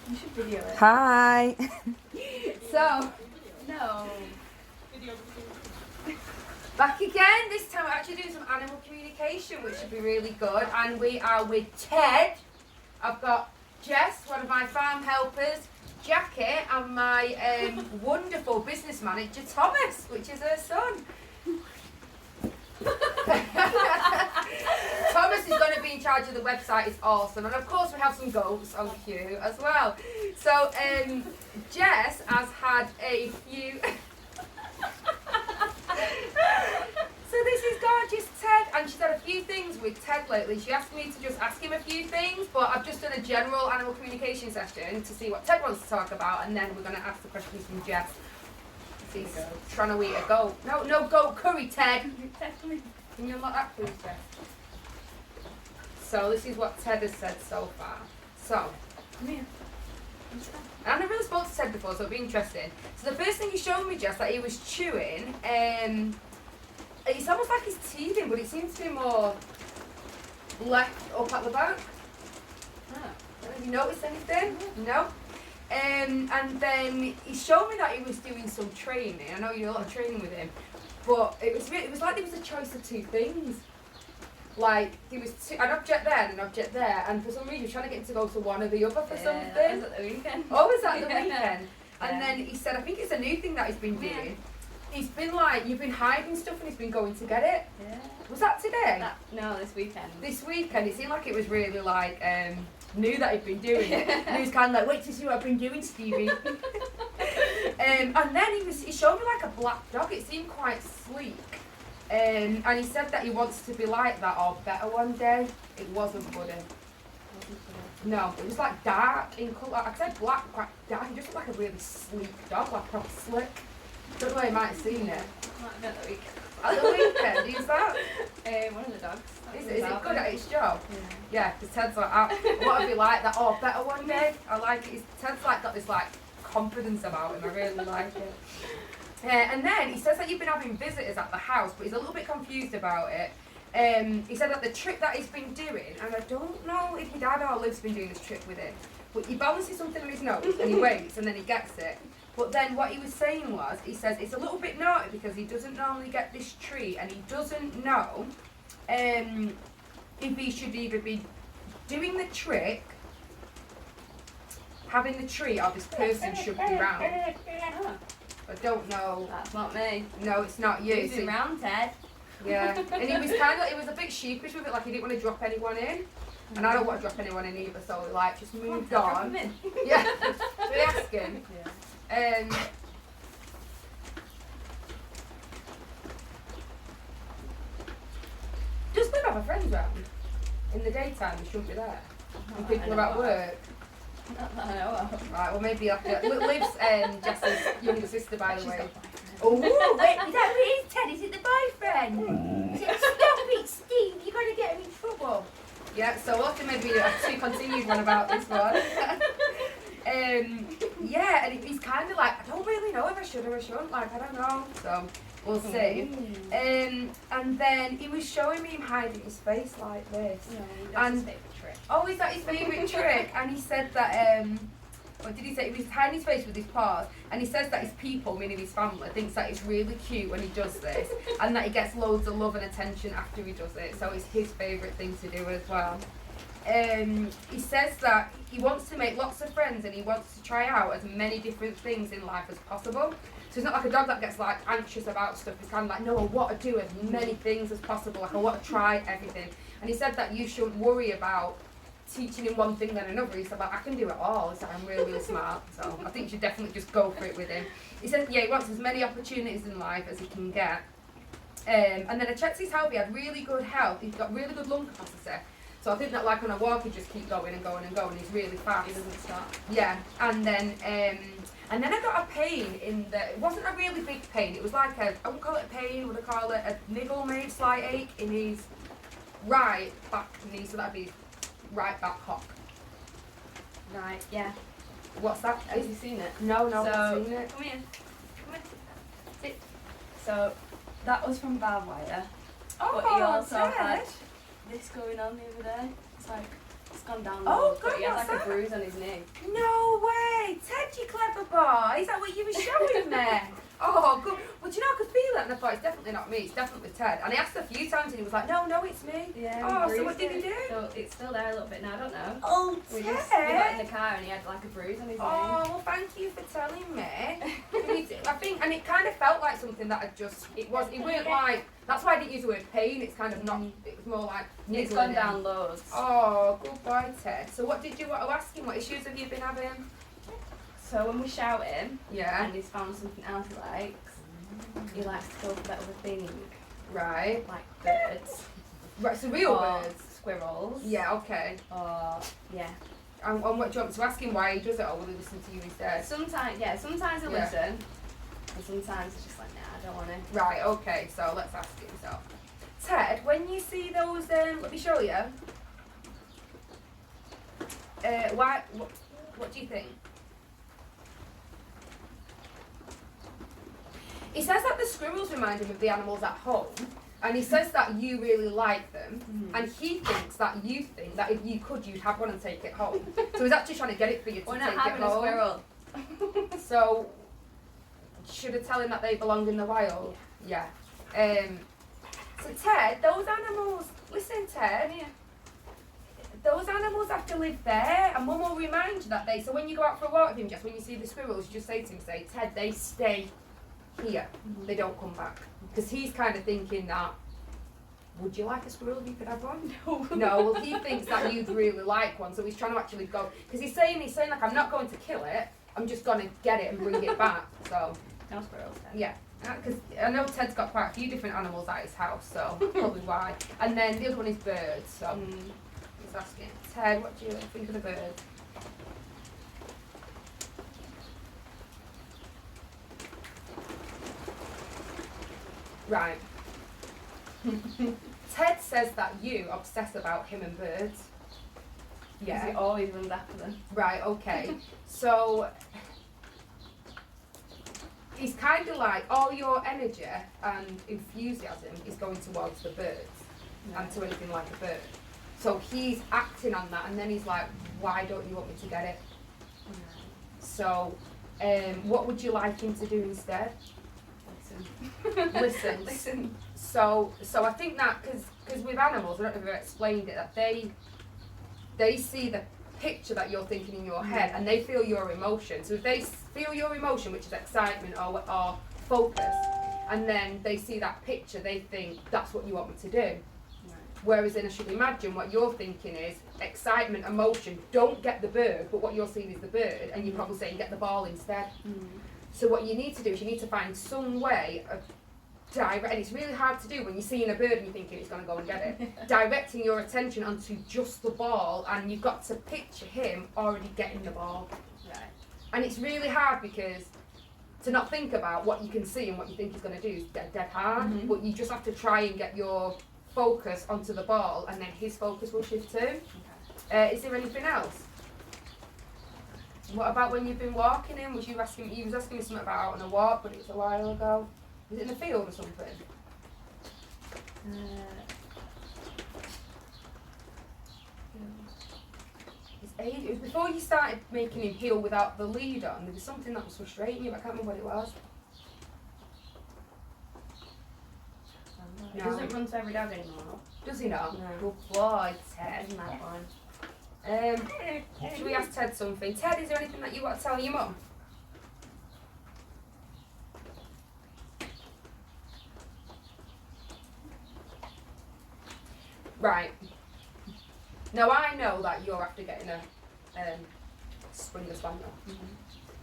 You should video it. Hi. So, no. Back again. This time we're actually doing some animal communication, which should be really good. And we are with Ted. I've got Jess, one of my farm helpers, Jackie, and my wonderful business manager, Thomas, which is her son. Thomas is going to be in charge of the website. It's awesome, and of course we have some goats on queue as well. So Jess has had a few. So this is gorgeous Ted, and she's had a few things with Ted lately. She asked me to just ask him a few things, but I've just done a general animal communication session to see what Ted wants to talk about, and then we're going to ask the questions from Jess. He's trying to eat a goat. No goat curry, Ted. Can you unlock that, please, Jess? So this is what Ted has said so far. So, come here. I never really spoke to Ted before, so it'll be interesting. So the first thing he showed me, Jess, that he was chewing, it's almost like he's teething, but it seems to be more left up at the back. Have you noticed anything? No? And then he showed me that he was doing some training. I know you do a lot of training with him, but it was like there was a choice of two things. Like there was an object there and an object there, and for some reason he was trying to get him to go to one or the other for something. That was at the weekend. Oh, was that the weekend? And then he said, I think it's a new thing that he's been doing. He's been like, you've been hiding stuff and he's been going to get it. Yeah. Was that today? No, this weekend. This weekend, it seemed like it was really like, knew that he'd been doing it. And he was kind of like, wait to see what I've been doing, Stevie. And then he showed me like a black dog. It seemed quite sleek. And he said that he wants to be like that or better one day. It wasn't buddy. No, it was like dark in colour. I said black, quite dark. He just looked like a really sleek dog, like proper slick. Don't know, you might have seen it. Might have been at the weekend. At the weekend, who's that? One of the dogs. Is it good at its job? Yeah, because Ted's like, what if he like that? Oh, better one day. I like it. Ted's like got this like confidence about him. I really like it. And then he says that you've been having visitors at the house, but he's a little bit confused about it. He said that the trick that he's been doing, and I don't know if your dad or Liv's been doing this trick with him, but he balances something on his nose and he waits and then he gets it. But then what he was saying was, he says it's a little bit naughty because he doesn't normally get this treat and he doesn't know if he should either be doing the trick, having the treat, or this person should be round. I don't know. That's not me. No, it's not you. Who's round, Ted? Yeah, and he was kind of, he was a bit sheepish with it, like he didn't want to drop anyone in. And I don't want to drop anyone in either, so we like just moved on. Yeah, so we asked him. Does Liv have a friends round? In the daytime, we shouldn't be there. When people are at work. Not that I know of. Right, well maybe after. Liv's Jess's younger sister, by the way. Oh, wait, is that what it is, Ted? Is it the boyfriend? Is it, stop it, Steve, you're going to get him in trouble. Yeah, so we'll have to maybe do a continued one about this one. Yeah, and he's kind of like, I don't really know if I should or I shouldn't, like, I don't know, so we'll see. And then he was showing me him hiding his face like this. No, that's his favourite trick. Oh, is that his favourite trick? And he said that, what did he say? He was hiding his face with his paws, and he says that his people, meaning his family, thinks that it's really cute when he does this, and that he gets loads of love and attention after he does it, so it's his favourite thing to do as well. He says that he wants to make lots of friends and he wants to try out as many different things in life as possible. So he's not like a dog that gets like anxious about stuff. He's kind of like, no, I want to do as many things as possible. Like I want to try everything. And he said that you shouldn't worry about teaching him one thing then another. He said like, I can do it all. He said I'm really, really smart. So I think you should definitely just go for it with him. He said, yeah, he wants as many opportunities in life as he can get. And then I checked his health. He had really good health. He's got really good lung capacity. So I think that like on a walk he just keep going and going and going. He's really fast. He doesn't stop. Yeah, and then I got a pain in the. It wasn't a really big pain. It was like I wouldn't call it a pain. Would I call it a niggle, maybe slight ache in his right back knee. So that'd be right back hock. Right, yeah. What's that? Have you seen it? No, I So, haven't seen it. Come here. Come here. Sit. So, that was from barbed wire. Oh, But he also Ted. had this going on the other day. It's like It's gone down. Oh, loads, but God, he has what's like a that? bruise on his knee. No way! Ted, you clever boy! Is that what you were showing me? Oh, good. Well, do you know, I could feel it, and I thought, it's definitely not me, it's definitely Ted. And I asked a few times, and he was like, no, it's me. Yeah. Oh, he so what bruised did he it. do? So it's still there a little bit now. I don't know. Oh, We Ted! got in the car and he had like a bruise on his Oh, well, thank you for telling me. I think, and it kind of felt like something that had just, it weren't like, that's why I didn't use the word pain, it's kind of not, it was more like knee. It's niggling gone him. down loads. Oh, good boy, Ted. So what did you want to ask him? What issues have you been having? So when we shout him Yeah. and he's found something else he likes to go for that other thing, Right. like birds, Right, so real or birds. squirrels, Yeah, okay. or yeah. And what do you want me to ask him why he does it, or will he listen to you instead? Sometimes he'll Yeah. listen, and sometimes he's just like, nah, I don't want to. Right, okay, so let's ask him. So, Ted, when you see those, let me show you. What do you think? He says that the squirrels remind him of the animals at home, and he says that you really like them, and he thinks that you think that if you could, you'd have one and take it home. So he's actually trying to get it for you to We're take not it having a home. squirrel. So, should I tell him that they belong in the wild? Yeah. So Ted, those animals, listen Ted, those animals have to live there, and Mum will remind you that so when you go out for a walk with him, just when you see the squirrels, you just say to him, Ted, they stay here, they don't come back. Because he's kind of thinking that, would you like a squirrel if you could have one? No, well he thinks that you'd really like one, so he's trying to actually go, because he's saying like, I'm not going to kill it, I'm just going to get it and bring it back, so. No squirrels. Then. Yeah, because I know Ted's got quite a few different animals at his house, so probably why. And then the other one is birds, so he's asking, Ted, what do you think of the birds? Right. Ted says that you obsess about him and birds. Yeah. He Yeah. always runs after them. Right, okay. So it's kind of like all your energy and enthusiasm is going towards the birds and to anything like a bird. So he's acting on that, and then he's like, why don't you want me to get it? So what would you like him to do instead? Listen. Listen. So I think that because with animals, I don't know if I've explained it, that they see the picture that you're thinking in your head, and they feel your emotion. So if they feel your emotion, which is excitement or focus, and then they see that picture, they think that's what you want me to do. Whereas then I should imagine what you're thinking is excitement, emotion, don't get the bird, but what you're seeing is the bird, and you're probably saying get the ball instead. So what you need to do is you need to find some way of and it's really hard to do when you're seeing a bird and you're thinking it's going to go and get it. Directing your attention onto just the ball, and you've got to picture him already getting the ball. Right. And it's really hard because to not think about what you can see and what you think he's going to do is dead hard, but you just have to try and get your focus onto the ball, and then his focus will shift too. Okay. Is there anything else? What about when you've been walking him? He was asking me something about out on a walk, but it was a while ago. Was it in the field or something? It was before you started making him heel without the lead on. There was something that was frustrating you, but I can't remember what it was. He doesn't run to every dog anymore. Does he not? No. Good boy, Ted. Isn't that one? Should we ask Ted something? Ted, is there anything that you want to tell your mum? Right. Now I know that you're after getting a Springer Spaniel.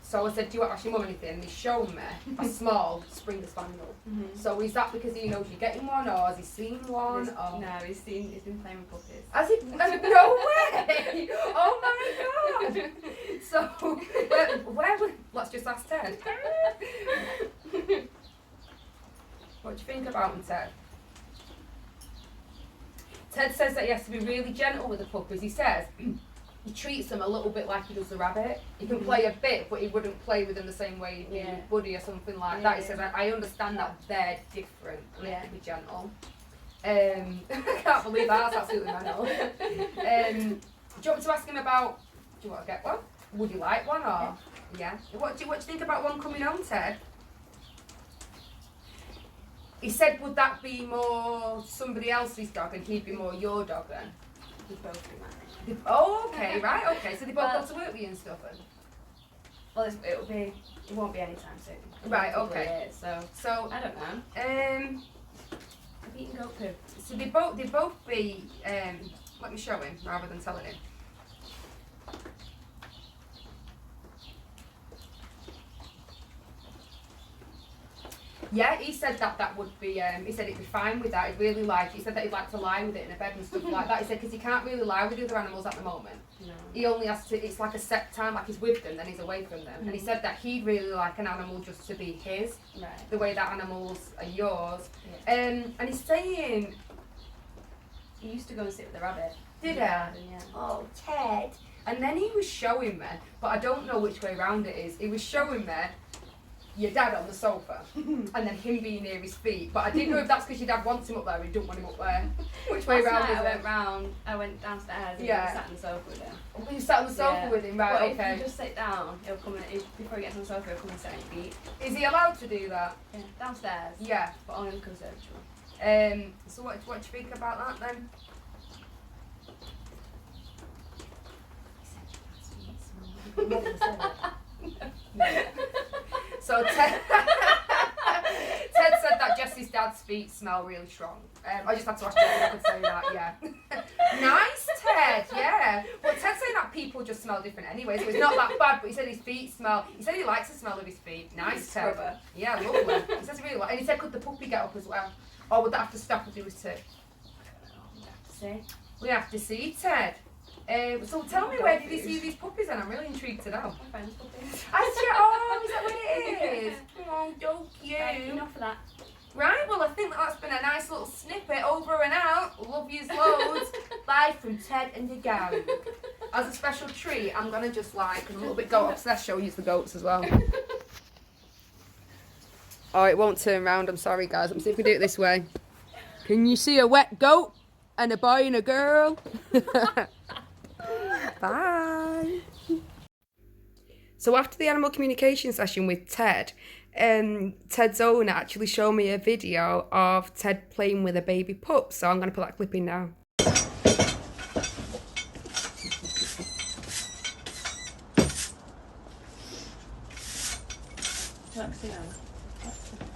So I said, do you want to ask your mum anything? And he's shown me a small Springer Spaniel. So is that because he knows you're getting one, or has he seen one? Or? No, he's been playing with puppies. Has he? No way! Oh my god! So, where would, let's just ask Ted. What do you think about him, Ted? Ted says that he has to be really gentle with the puppies. He says he treats them a little bit like he does the rabbit. He can play a bit, but he wouldn't play with them the same way he did with Buddy or something like that. He says, I understand that they're different and they have to be gentle. I can't believe that, that's absolutely mental. you want me to ask him about? Do you want to get one? Would you like one or? Yeah. What do you think about one coming home, Ted? He said, would that be more somebody else's dog and he'd be more your dog then? We'd both be married. Oh, okay, right, okay. So they both go to work with you and stuff then? Well, it won't be anytime soon. Right, A couple of okay. years, so So, I don't know. I've eaten goat poo. so they both be, let me show him rather than telling him. Yeah, he said that would be, he said it'd be fine with that, he'd really like it. He said that he'd like to lie with it in a bed and stuff like that. He said, because he can't really lie with the other animals at the moment. No. He only has to, it's like a set time, like he's with them, then he's away from them. And he said that he'd really like an animal just to be his, Right. the way that animals are yours. Yeah. And he's saying, He used to go and sit with the rabbit. did Yeah. Oh, Ted. And then he was showing me, but I don't know which way round it is. He was showing me your dad on the sofa, and then him being near his feet. But I didn't know if that's because your dad wants him up there, or he don't want him up there. Which way Last round night is I went downstairs and Yeah. sat on the sofa with him. You sat on the sofa Yeah. with him, right? But Okay. if you just sit down, he'll come and before he gets on the sofa, he'll come and sit on your feet. Is he allowed to do that? Yeah. Downstairs. Yeah. But only in the conservatory. So what do you think about that then? So Ted, Ted said that Jessie's dad's feet smell really strong. I just had to ask Jessie if I could say that, yeah. Nice, Ted, yeah. Well, Ted's saying that people just smell different anyway, so it's not that bad, but he said his feet smell, he said he likes the smell of his feet. Nice, Ted. Scrubber. Yeah, lovely. He says he really like, and he said, could the puppy get up as well? Or would that have to stop if he was to? See? We have to see, Ted. So tell me, where did he see these puppies then? I'm really intrigued to know. My friend's puppies. Oh, is that what it is? Oh, don't you? Right, enough of that. Right, well, I think that's been a nice little snippet. Over and out. Love yous loads. Bye from Ted and the gang. As a special treat, I'm going to just like, I'm a little bit goat obsessed, show you the goats as well. Oh, it won't turn round. I'm sorry, guys. I'm see if we do it this way. Can you see a wet goat and a boy and a girl? Bye. So after the animal communication session with Ted, Ted's owner actually showed me a video of Ted playing with a baby pup. So I'm going to put that clip in now. Let's see now.